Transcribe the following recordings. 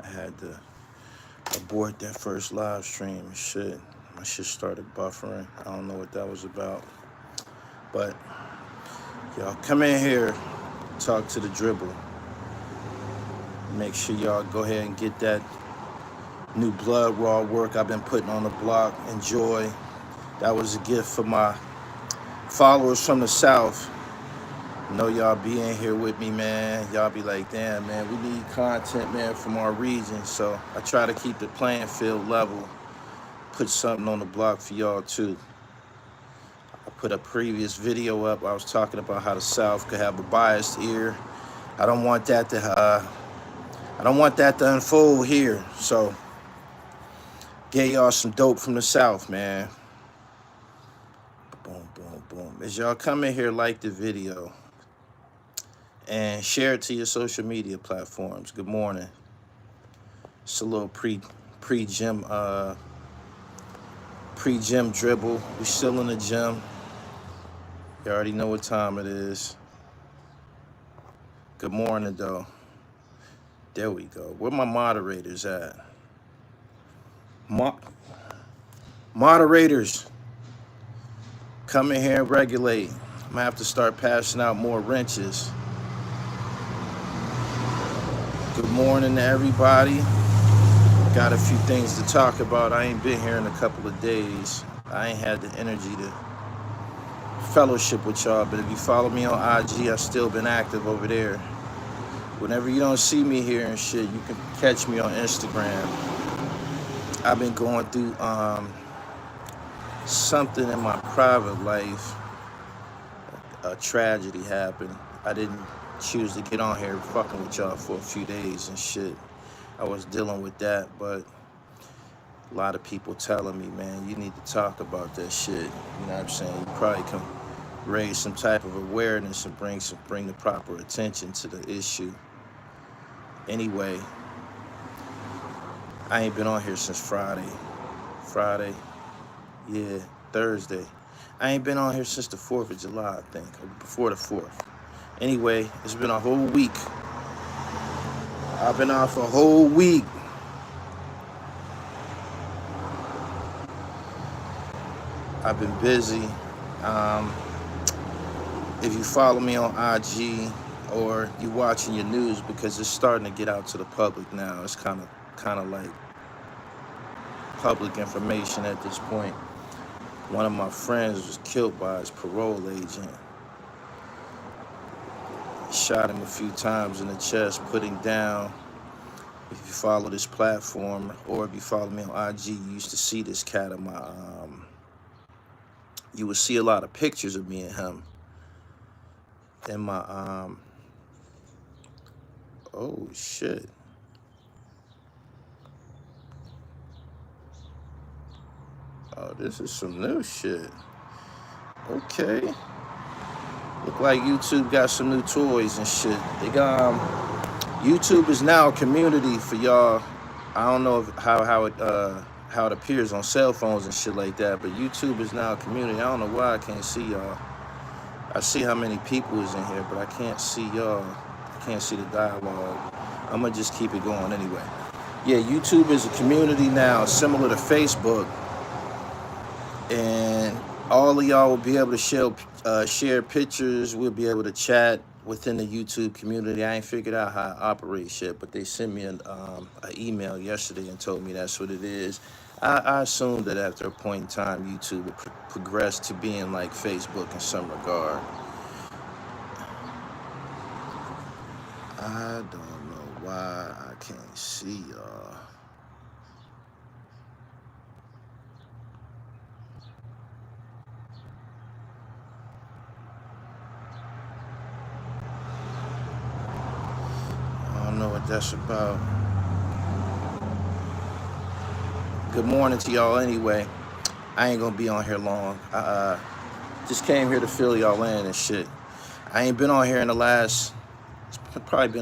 I had to abort that first live stream and shit. My shit started buffering. I don't know what that was about. But y'all come in here, talk to the dribble. Make sure y'all go ahead and get that new blood raw work I've been putting on the block. Enjoy. That was a gift for my followers from the South. I know y'all be in here with me, man. Y'all be like, damn, man, we need content, man, from our region. So I try to keep the playing field level. Put something on the block for y'all too. I put a previous video up. I was talking about how the South could have a biased ear. I don't want that to unfold here. So get y'all some dope from the South, man. Boom, boom, boom. As y'all come in here, like the video and share it to your social media platforms. Good morning. It's a little pre-gym dribble. We still in the gym. You already know what time it is. Good morning, though. There we go. Where my moderators at? Moderators, come in here and regulate. I'm gonna have to start passing out more wrenches. Good morning to everybody. Got a few things to talk about. I ain't been here in a couple of days. I ain't had the energy to fellowship with y'all, but if you follow me on IG, I've still been active over there. Whenever you don't see me here and shit, you can catch me on Instagram. I've been going through something in my private life. A tragedy happened. I didn't choose to get on here fucking with y'all for a few days and shit. I was dealing with that, but a lot of people telling me, man, you need to talk about that shit. You know what I'm saying? You probably can raise some type of awareness and bring the proper attention to the issue. Anyway, I ain't been on here since Friday. Yeah, Thursday. I ain't been on here since the 4th of July, I think, or before the 4th. Anyway, it's been a whole week. I've been off a whole week. I've been busy. If you follow me on IG or you watching your news, because it's starting to get out to the public now. It's kind of like public information at this point. One of my friends was killed by his parole agent. Shot him a few times in the chest, put him down. If you follow this platform or if you follow me on IG, you used to see this cat in my, you would see a lot of pictures of me and him in my, oh shit. Oh, this is some new shit. Okay. Look like YouTube got some new toys and shit. They got, YouTube is now a community for y'all. I don't know how it appears on cell phones and shit like that, but YouTube is now a community. I don't know why I can't see y'all. I see how many people is in here, but I can't see y'all. I can't see the dialogue. I'm gonna just keep it going anyway. Yeah, YouTube is a community now, similar to Facebook, and all of y'all will be able to share pictures. We'll be able to chat within the YouTube community. I ain't figured out how it operates yet, but they sent me an email yesterday and told me that's what it is. I assumed that after a point in time, YouTube would progress to being like Facebook in some regard. I don't know why I can't see y'all. I don't know what that's about. Good morning to y'all anyway. I ain't gonna be on here long. I just came here to fill y'all in and shit. I ain't been on here in the last, it's probably been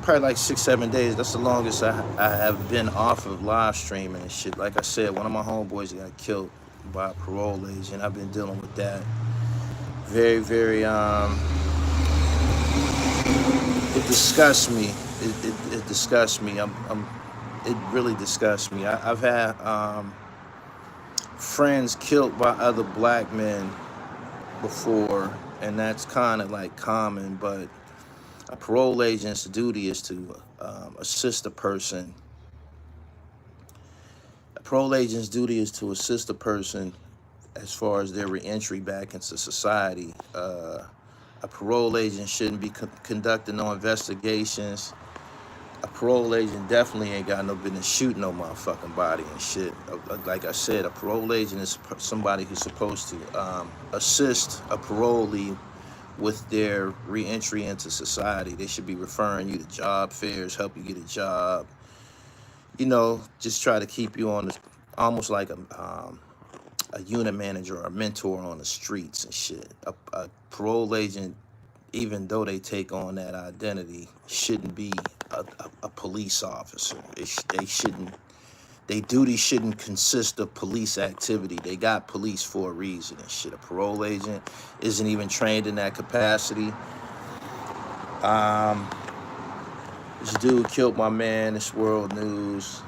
probably like 6-7 days. That's the longest I have been off of live streaming and shit. Like I said, one of my homeboys got killed by a parole agent. I've been dealing with that. Very, very It disgusts me. It disgusts me. It really disgusts me. I've had friends killed by other black men before, and that's kind of like common. But a parole agent's duty is to assist a person. A parole agent's duty is to assist a person as far as their reentry back into society. A parole agent shouldn't be conducting no investigations. A parole agent definitely ain't got no business shooting no motherfucking body and shit. Like I said, a parole agent is somebody who's supposed to assist a parolee with their reentry into society. They should be referring you to job fairs, help you get a job. You know, just try to keep you on the, almost like a unit manager or a mentor on the streets and shit. A parole agent, even though they take on that identity, shouldn't be a police officer. They shouldn't. Their duty shouldn't consist of police activity. They got police for a reason and shit. A parole agent isn't even trained in that capacity. This dude killed my man. It's world news.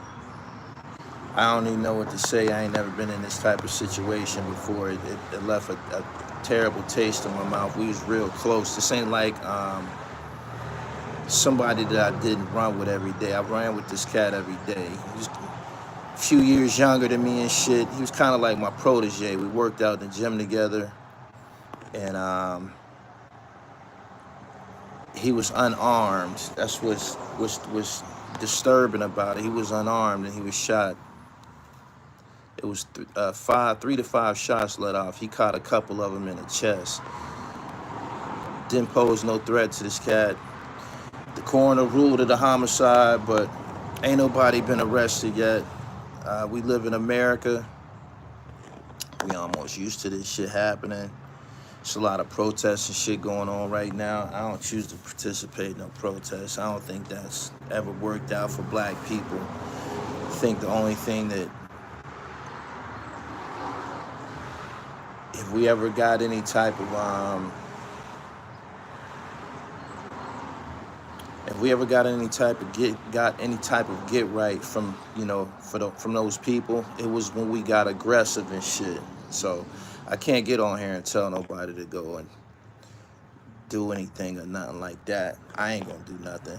I don't even know what to say. I ain't never been in this type of situation before. It left a terrible taste in my mouth. We was real close. This ain't like somebody that I didn't run with every day. I ran with this cat every day. He was a few years younger than me and shit. He was kind of like my protege. We worked out in the gym together, and he was unarmed. That's what's was disturbing about it. He was unarmed and he was shot. It was 3 to 5 shots let off. He caught a couple of them in the chest. Didn't pose no threat to this cat. The coroner ruled it a homicide, but ain't nobody been arrested yet. We live in America. We almost used to this shit happening. There's a lot of protests and shit going on right now. I don't choose to participate in no protests. I don't think that's ever worked out for black people. I think the only thing that, if we ever got any type of get right from, you know, from those people, it was when we got aggressive and shit. So I can't get on here and tell nobody to go and do anything or nothing like that. I ain't gonna do nothing.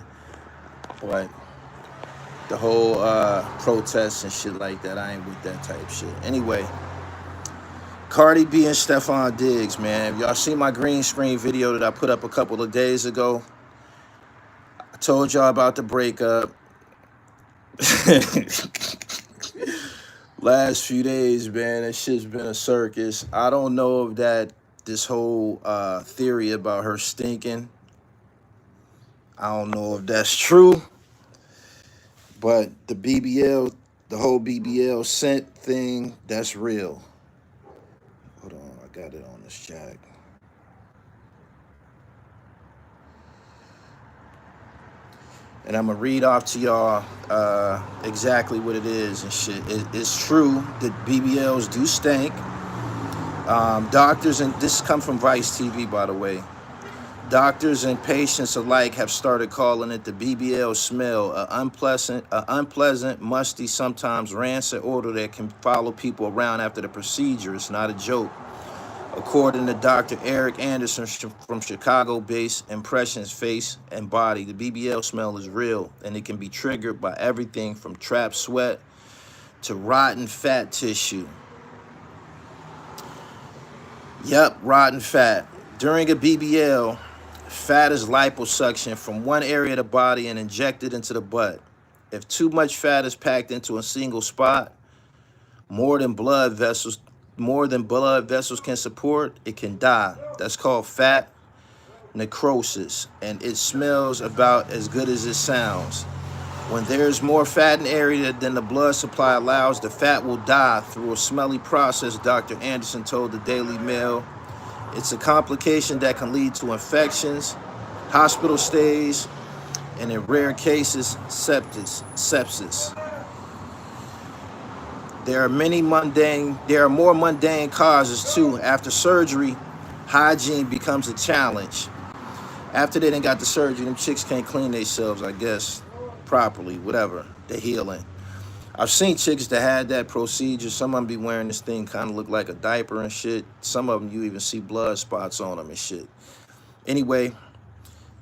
But the whole protests and shit like that, I ain't with that type of shit. Anyway, Cardi B and Stefan Diggs, man. If y'all see my green screen video that I put up a couple of days ago, I told y'all about the breakup. Last few days, man, that shit's been a circus. I don't know if that this whole theory about her stinking, I don't know if that's true, but the BBL, the whole BBL scent thing, that's real. Hold on, I got it on this jack. And I'm gonna read off to y'all exactly what it is and shit. It's true that BBLs do stink. Doctors, and this comes from Vice TV, by the way. Doctors and patients alike have started calling it the BBL smell, an unpleasant, musty, sometimes rancid odor that can follow people around after the procedure. It's not a joke. According to Dr. Eric Anderson from Chicago-based Impressions Face and Body, the BBL smell is real, and it can be triggered by everything from trapped sweat to rotten fat tissue. Yep, rotten fat. During a BBL, fat is liposuction from one area of the body and injected into the butt. If too much fat is packed into a single spot, more than blood vessels can support, it can die. That's called fat necrosis, and it smells about as good as it sounds. When there's more fat in the area than the blood supply allows, the fat will die through a smelly process, Dr. Anderson told the Daily Mail. It's a complication that can lead to infections, hospital stays, and in rare cases, sepsis. There are more mundane causes too. After surgery, hygiene becomes a challenge. After they done got the surgery, them chicks can't clean themselves, I guess, properly, whatever. They're healing. I've seen chicks that had that procedure. Some of them be wearing this thing, kind of look like a diaper and shit. Some of them, you even see blood spots on them and shit. Anyway,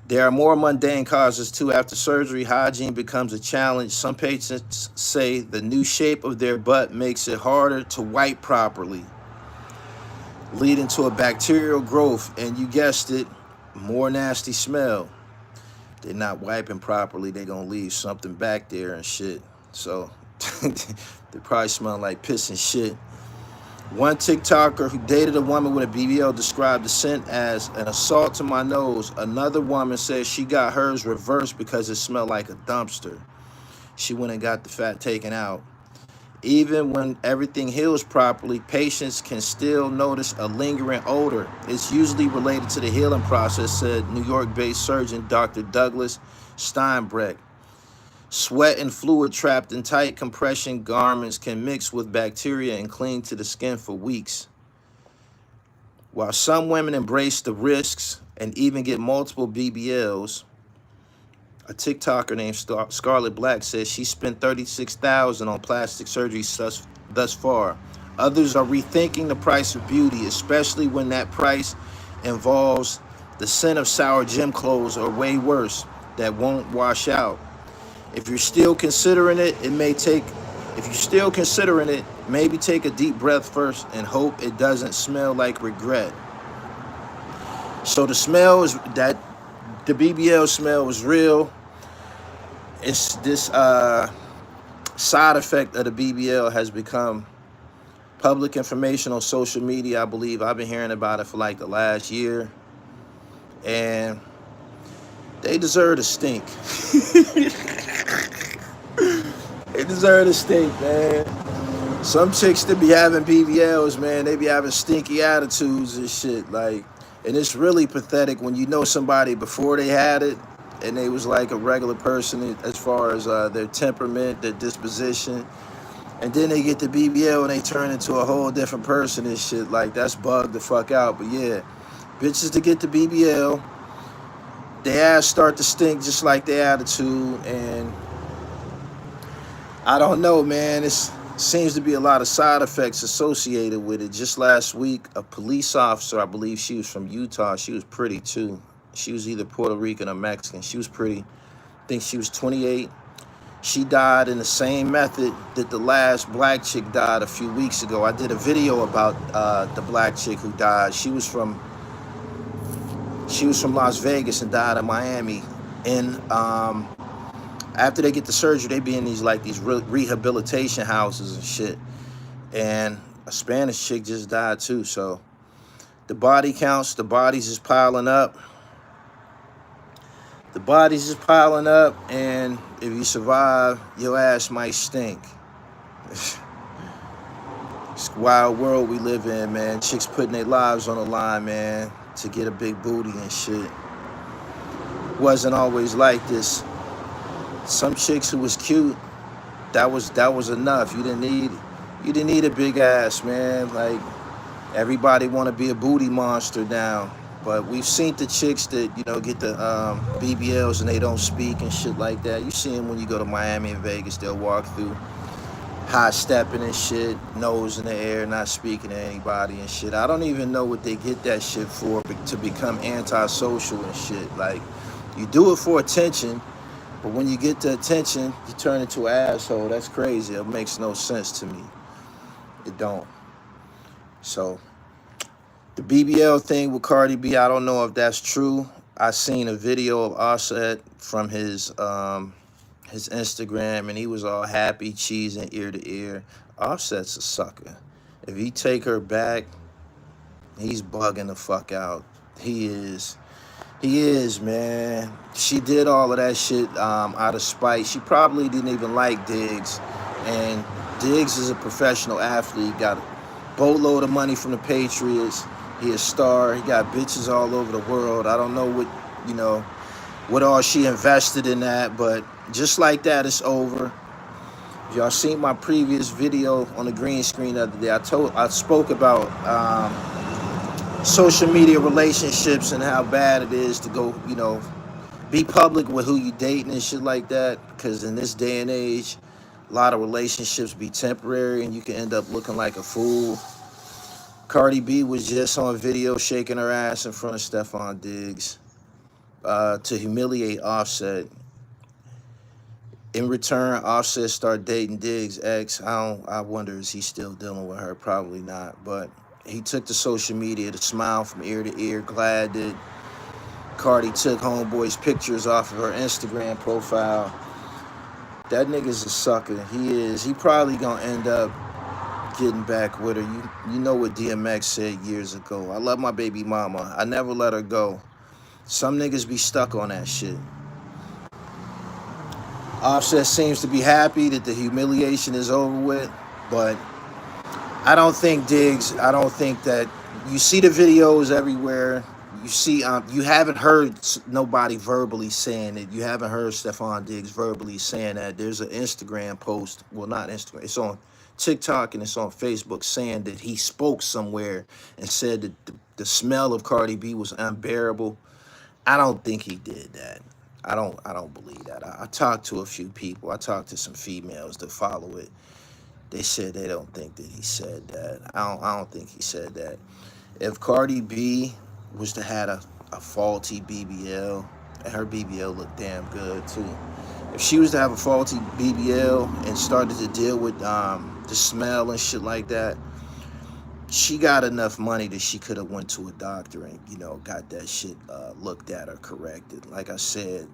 there are more mundane causes too. After surgery, hygiene becomes a challenge. Some patients say the new shape of their butt makes it harder to wipe properly, leading to a bacterial growth, and you guessed it, more nasty smell. They're not wiping properly, they're gonna leave something back there and shit. So they probably smell like piss and shit. One TikToker who dated a woman with a BBL described the scent as an assault to my nose. Another woman says she got hers reversed because it smelled like a dumpster. She went and got the fat taken out. Even when everything heals properly, patients can still notice a lingering odor. It's usually related to the healing process, said New York-based surgeon Dr. Douglas Steinbreck. Sweat and fluid trapped in tight compression garments can mix with bacteria and cling to the skin for weeks. While some women embrace the risks and even get multiple BBLs, a TikToker named Scarlett Black says she spent $36,000 on plastic surgery thus far. Others are rethinking the price of beauty, especially when that price involves the scent of sour gym clothes or way worse, that won't wash out. If you're still considering it, maybe take a deep breath first and hope it doesn't smell like regret. So the smell is that the BBL smell is real. It's this side effect of the BBL has become public information on social media. I believe I've been hearing about it for like the last year, and they deserve to stink. They deserve to stink, man. Some chicks that be having BBLs, man, they be having stinky attitudes and shit. Like, and it's really pathetic when you know somebody before they had it and they was like a regular person as far as their temperament, their disposition, and then they get the BBL and they turn into a whole different person and shit. Like, that's bugged the fuck out. But yeah, bitches to get the BBL, their ass start to stink just like their attitude. And I don't know, man. It seems to be a lot of side effects associated with it. Just last week, a police officer, I believe she was from Utah. She was pretty too. She was either Puerto Rican or Mexican. She was pretty. I think she was 28. She died in the same method that the last black chick died a few weeks ago. I did a video about the black chick who died. She was from Las Vegas and died in Miami. And after they get the surgery, they be in these rehabilitation houses and shit. And a Spanish chick just died too. So the body counts, the bodies is piling up. The bodies is piling up, and if you survive, your ass might stink. It's a wild world we live in, man. Chicks putting their lives on the line, man, to get a big booty and shit. Wasn't always like this. Some chicks who was cute, that was enough. You didn't need a big ass, man. Like, everybody want to be a booty monster now. But we've seen the chicks that, get the BBLs and they don't speak and shit like that. You see them when you go to Miami and Vegas. They'll walk through high stepping and shit, nose in the air, not speaking to anybody and shit. I don't even know what they get that shit for, to become antisocial and shit. Like, you do it for attention, but when you get the attention, you turn into an asshole. That's crazy. It makes no sense to me. It don't. So the BBL thing with Cardi B, I don't know if that's true. I seen a video of Offset from his Instagram, and he was all happy, cheesing ear to ear. Offset's a sucker. If he take her back, he's bugging the fuck out. He is, man. She did all of that shit out of spite. She probably didn't even like Diggs, and Diggs is a professional athlete, got a boatload of money from the Patriots. He a star. He got bitches all over the world. I don't know what all she invested in that, but just like that, it's over. If y'all seen my previous video on the green screen the other day, I spoke about social media relationships and how bad it is to go, be public with who you dating and shit like that. Because in this day and age, a lot of relationships be temporary and you can end up looking like a fool. Cardi B was just on video shaking her ass in front of Stephon Diggs to humiliate Offset. In return, Offset started dating Diggs' ex. I wonder, is he still dealing with her? Probably not. But he took to social media to smile from ear to ear, glad that Cardi took homeboy's pictures off of her Instagram profile. That nigga's a sucker. He is. He probably gonna end up getting back with her. You know what DMX said years ago. I love my baby mama. I never let her go. Some niggas be stuck on that shit. Offset seems to be happy that the humiliation is over with, but I don't think I don't think that you see the videos everywhere. You see, you haven't heard nobody verbally saying it. You haven't heard Stephon Diggs verbally saying that. There's an Instagram post, well, not Instagram, it's on TikTok and it's on Facebook saying that he spoke somewhere and said that the smell of Cardi B was unbearable. I don't think he did that. I don't believe that. I talked to a few people. I talked to some females that follow it. They said they don't think that he said that. I don't think he said that. If Cardi B was to have a faulty BBL, and her BBL looked damn good too. If she was to have a faulty BBL and started to deal with the smell and shit like that, she got enough money that she could have went to a doctor and got that shit looked at or corrected. Like I said,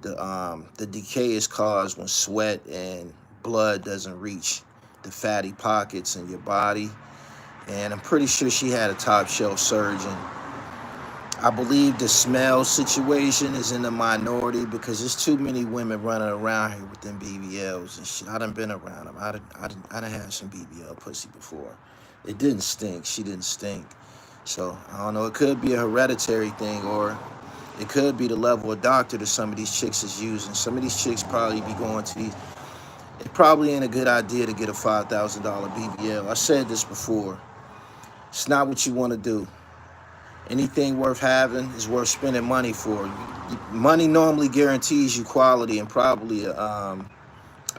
the decay is caused when sweat and blood doesn't reach the fatty pockets in your body. And I'm pretty sure she had a top shelf surgeon. I believe the smell situation is in the minority because there's too many women running around here with them BBLs and shit. I done been around them. I done had some BBL pussy before. It didn't stink. She didn't stink. So, I don't know. It could be a hereditary thing or it could be the level of doctor that some of these chicks is using. Some of these chicks probably be going to these. It probably ain't a good idea to get a $5,000 BBL. I said this before. It's not what you want to do. Anything worth having is worth spending money for. Money normally guarantees you quality and probably a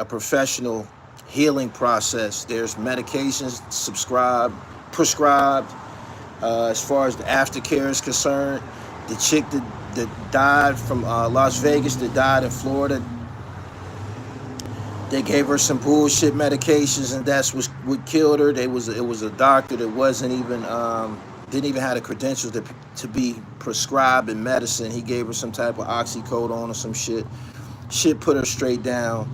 professional healing process. There's medications prescribed. As far as the aftercare is concerned, the chick that died from Las Vegas, that died in Florida, they gave her some bullshit medications, and that's what killed her. It was a doctor that wasn't even didn't even have the credentials to be prescribed in medicine. He gave her some type of oxycodone or some shit. Shit put her straight down.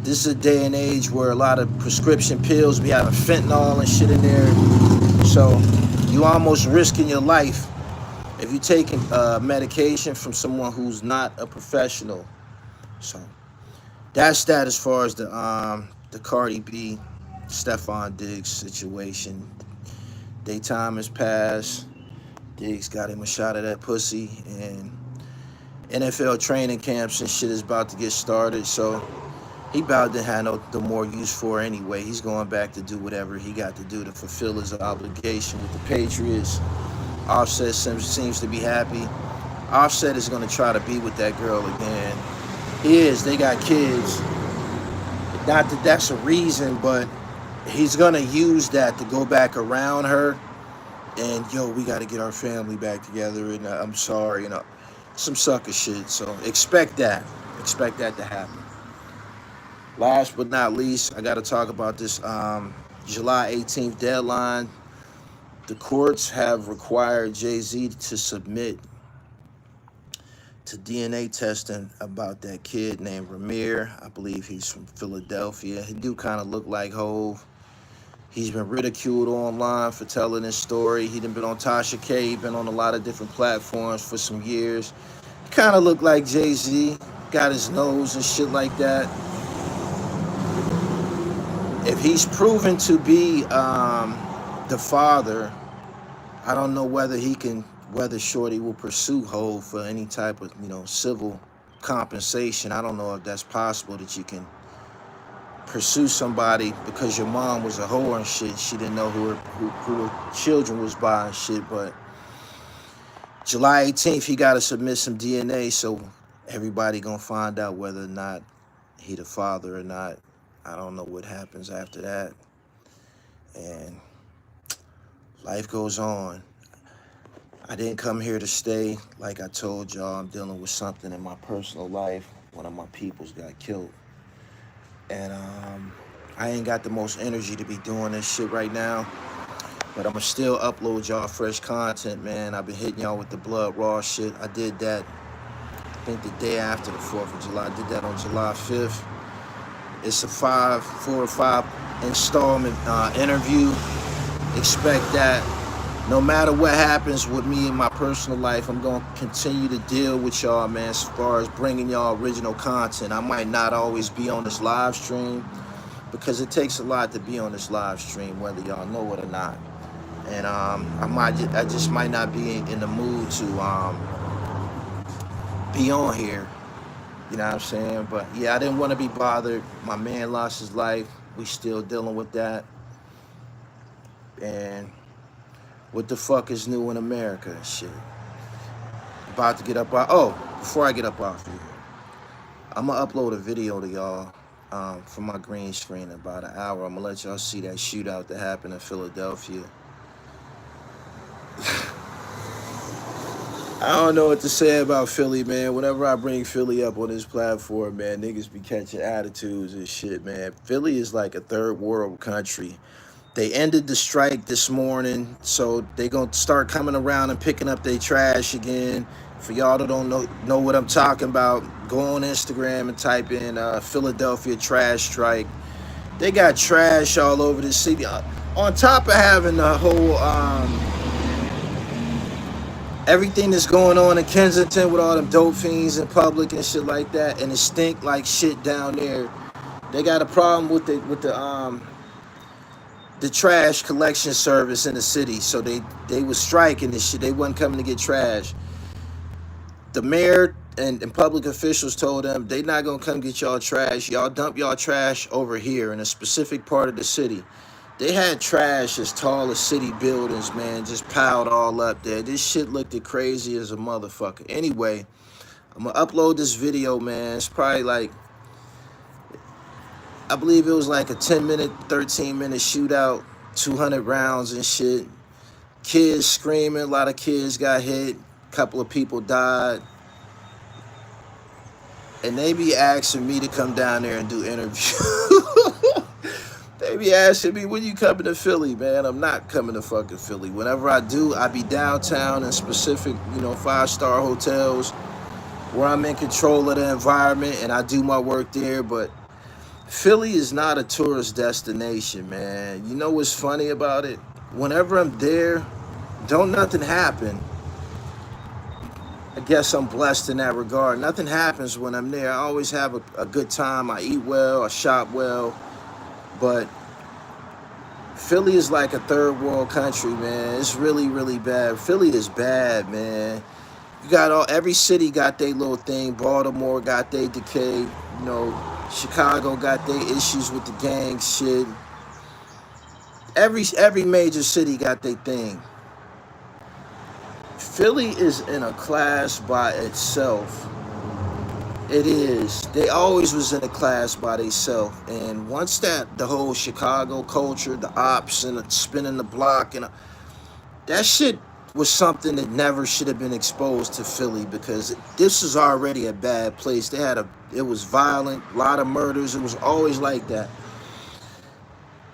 This is a day and age where a lot of prescription pills be having fentanyl and shit in there. So you almost risking your life if you're taking medication from someone who's not a professional. So that's that as far as the Cardi B, Stephon Diggs situation. Daytime has passed. Diggs got him a shot of that pussy, and NFL training camps and shit is about to get started. So he about to have the more use for anyway. He's going back to do whatever he got to do to fulfill his obligation with the Patriots. Offset seems to be happy. Offset is going to try to be with that girl again. He is. They got kids. Not that that's a reason, but he's going to use that to go back around her. And, we got to get our family back together. And I'm sorry, some sucker shit. So expect that. Expect that to happen. Last but not least, I got to talk about this July 18th deadline. The courts have required Jay-Z to submit to DNA testing about that kid named Ramir. I believe he's from Philadelphia. He do kind of look like Hov. He's been ridiculed online for telling his story. He done been on Tasha K. Been on a lot of different platforms for some years. He kind of looked like Jay-Z. Got his nose and shit like that. If he's proven to be the father, I don't know whether Shorty will pursue Hov for any type of, civil compensation. I don't know if that's possible, that you can pursue somebody because your mom was a whore and shit. She didn't know who her children was by and shit. But July 18th, he got to submit some DNA, so everybody gonna find out whether or not he the father or not. I don't know what happens after that. And life goes on. I didn't come here to stay. Like I told y'all, I'm dealing with something in my personal life. One of my peoples got killed. And I ain't got the most energy to be doing this shit right now. But I'ma still upload y'all fresh content, man. I've been hitting y'all with the blood raw shit. I did that, I think the day after the 4th of July. I did that on July 5th. It's a 4 or 5 installment interview. Expect that. No matter what happens with me in my personal life, I'm going to continue to deal with y'all, man, as far as bringing y'all original content. I might not always be on this live stream because it takes a lot to be on this live stream, whether y'all know it or not. And I just might not be in the mood to be on here. You know what I'm saying? But yeah, I didn't want to be bothered. My man lost his life. We still dealing with that. And what the fuck is new in America and shit? About to get up off. Oh, before I get up off here, I'm gonna upload a video to y'all from my green screen in about an hour. I'm gonna let y'all see that shootout that happened in Philadelphia. I don't know what to say about Philly, man. Whenever I bring Philly up on this platform, man, niggas be catching attitudes and shit, man. Philly is like a third world country. They ended the strike this morning, so they gonna start coming around and picking up their trash again. For y'all that don't know what I'm talking about, go on Instagram and type in Philadelphia trash strike. They got trash all over the city. On top of having the whole everything that's going on in Kensington with all them dope fiends in public and shit like that, and it stink like shit down there. They got a problem with the trash collection service in the city, so they was striking this shit. They wasn't coming to get trash. The mayor and public officials told them they not gonna come get y'all trash. Y'all dump y'all trash over here in a specific part of the city. They had trash as tall as city buildings, man, just piled all up there. This shit looked crazy as a motherfucker. Anyway, I'm gonna upload this video, man. It's probably like, I believe it was like a 10-minute, 13-minute shootout, 200 rounds and shit. Kids screaming, a lot of kids got hit, a couple of people died. And they be asking me to come down there and do interviews. They be asking me, when you coming to Philly, man? I'm not coming to fucking Philly. Whenever I do, I be downtown in specific, 5-star hotels where I'm in control of the environment and I do my work there. But Philly is not a tourist destination, man. You know what's funny about it? Whenever I'm there, don't nothing happen. I guess I'm blessed in that regard. Nothing happens when I'm there. I always have a good time. I eat well, I shop well. But Philly is like a third world country, man. It's really, really bad. Philly is bad, man. You got every city got their little thing. Baltimore got their decay. Chicago got their issues with the gang shit. Every major city got their thing. Philly is in a class by itself. It is. They always was in a class by themselves. And once the whole Chicago culture, the ops and the spinning the block, and that shit was something that never should have been exposed to Philly, because this is already a bad place. It was violent, a lot of murders. It was always like that.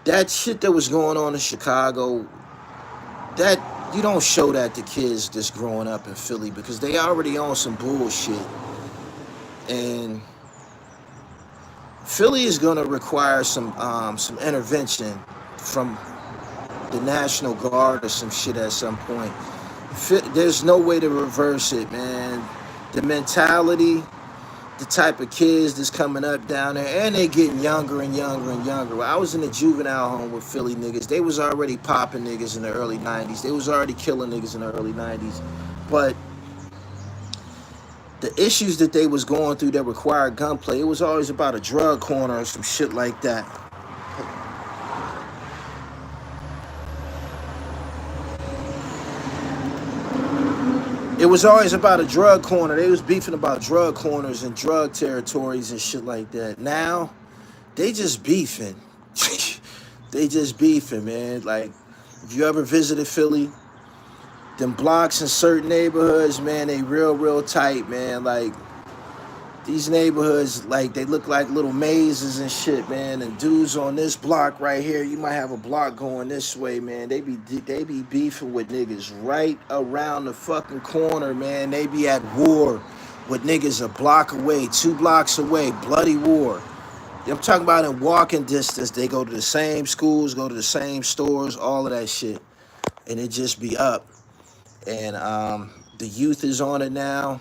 That shit that was going on in Chicago, that you don't show that to kids that's growing up in Philly, because they already on some bullshit. And Philly is gonna require some intervention from the National Guard or some shit at some point. There's no way to reverse it, man. The mentality, the type of kids that's coming up down there, and they getting younger and younger and younger. When I was in the juvenile home with Philly niggas, they was already popping niggas in the early 90s. They was already killing niggas in the early 90s. But the issues that they was going through that required gunplay, it was always about a drug corner or some shit like that. It It was always about a drug corner. They was beefing about drug corners and drug territories and shit like that. Now, they just beefing. They just beefing, man. Like, if you ever visited Philly, them blocks in certain neighborhoods, man, they real tight, man. Like, these neighborhoods, like, they look like little mazes and shit, man. And dudes on this block right here, you might have a block going this way, man. They be beefing with niggas right around the fucking corner, man. They be at war with niggas a block away, 2 blocks away, bloody war. I'm talking about in walking distance. They go to the same schools, go to the same stores, all of that shit. And it just be up. And the youth is on it now.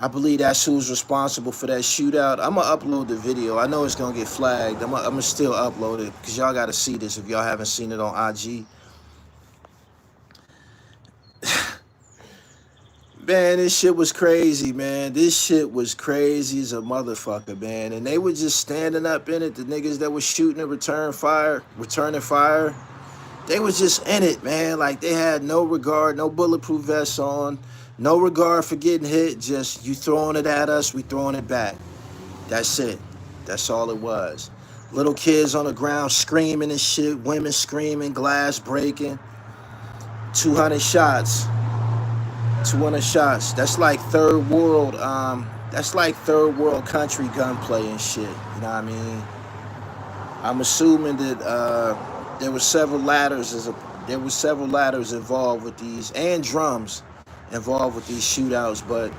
I believe that's who's responsible for that shootout. I'm going to upload the video. I know it's going to get flagged. I'm going to still upload it because y'all got to see this if y'all haven't seen it on IG. Man, this shit was crazy, man. This shit was crazy as a motherfucker, man. And they were just standing up in it. The niggas that was shooting and returning fire, they was just in it, man. Like, they had no regard, no bulletproof vests on. No regard for getting hit, just you throwing it at us, we throwing it back. That's it. That's all it was. Little kids on the ground screaming and shit, women screaming, glass breaking. 200 shots. 200 shots. That's like third world country gunplay and shit. You know what I mean? I'm assuming that there were several ladders involved with these, and drums involved with these shootouts, but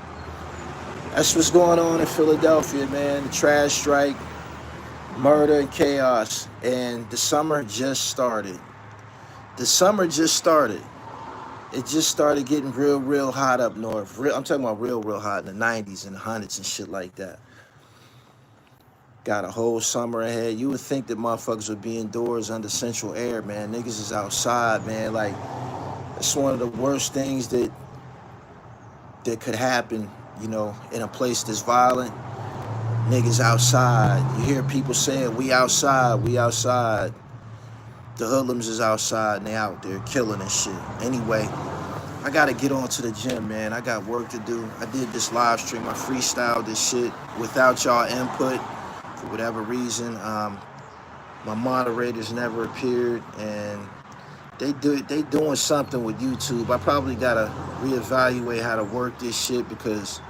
that's what's going on in Philadelphia, man. The trash strike, murder and chaos, and the summer just started. The summer just started. It just started getting real hot up north. I'm talking about real hot in the 90s and the 100s and shit like that. Got a whole summer ahead. You would think that motherfuckers would be indoors under central air, man. Niggas is outside, man. Like, it's one of the worst things that could happen, you know, in a place that's violent. Niggas outside. You hear people saying, we outside. The hoodlums is outside and they out there killing and shit. Anyway, I gotta get on to the gym, man. I got work to do. I did this live stream. I freestyled this shit without y'all input for whatever reason. My moderators never appeared, and they doing something with YouTube. I probably gotta reevaluate how to work this shit because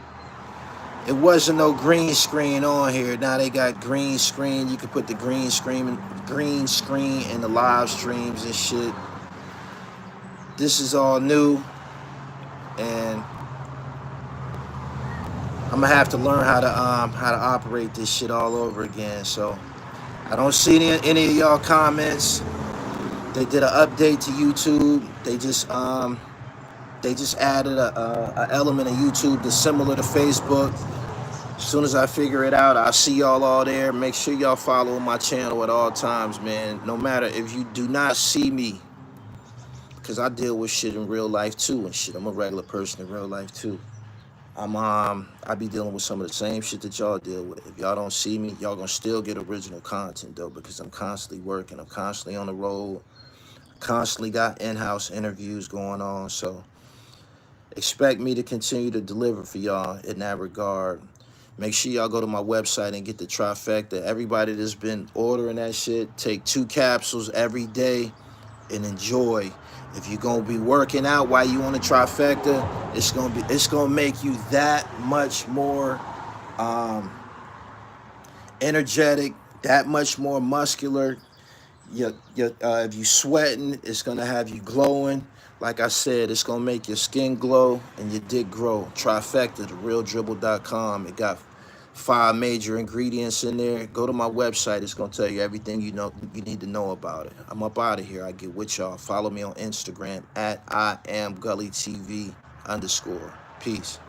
it wasn't no green screen on here. Now they got green screen. You can put the green screen in the live streams and shit. This is all new, and I'm gonna have to learn how to operate this shit all over again. So I don't see any of y'all comments. They did an update to YouTube. They just added a element of YouTube that's similar to Facebook. As soon as I figure it out, I'll see y'all all there. Make sure y'all follow my channel at all times, man. No matter if you do not see me, because I deal with shit in real life too and shit. I'm a regular person in real life too. I be dealing with some of the same shit that y'all deal with. If y'all don't see me, y'all gonna still get original content though, because I'm constantly working. I'm constantly on the road. Constantly got in-house interviews going on, so expect me to continue to deliver for y'all in that regard. Make sure y'all go to my website and get the trifecta. Everybody that's been ordering that shit, take 2 capsules every day and enjoy. If you're gonna be working out while you on the trifecta, it's gonna make you that much more energetic, that much more muscular. If you sweating, it's gonna have you glowing. Like I said, it's gonna make your skin glow and your dick grow. Trifecta, therealdribble.com. It got 5 major ingredients in there. Go to my website. It's gonna tell you everything you need to know about it. I'm up out of here. I get with y'all. Follow me on Instagram at @IamGullyTV_. Peace.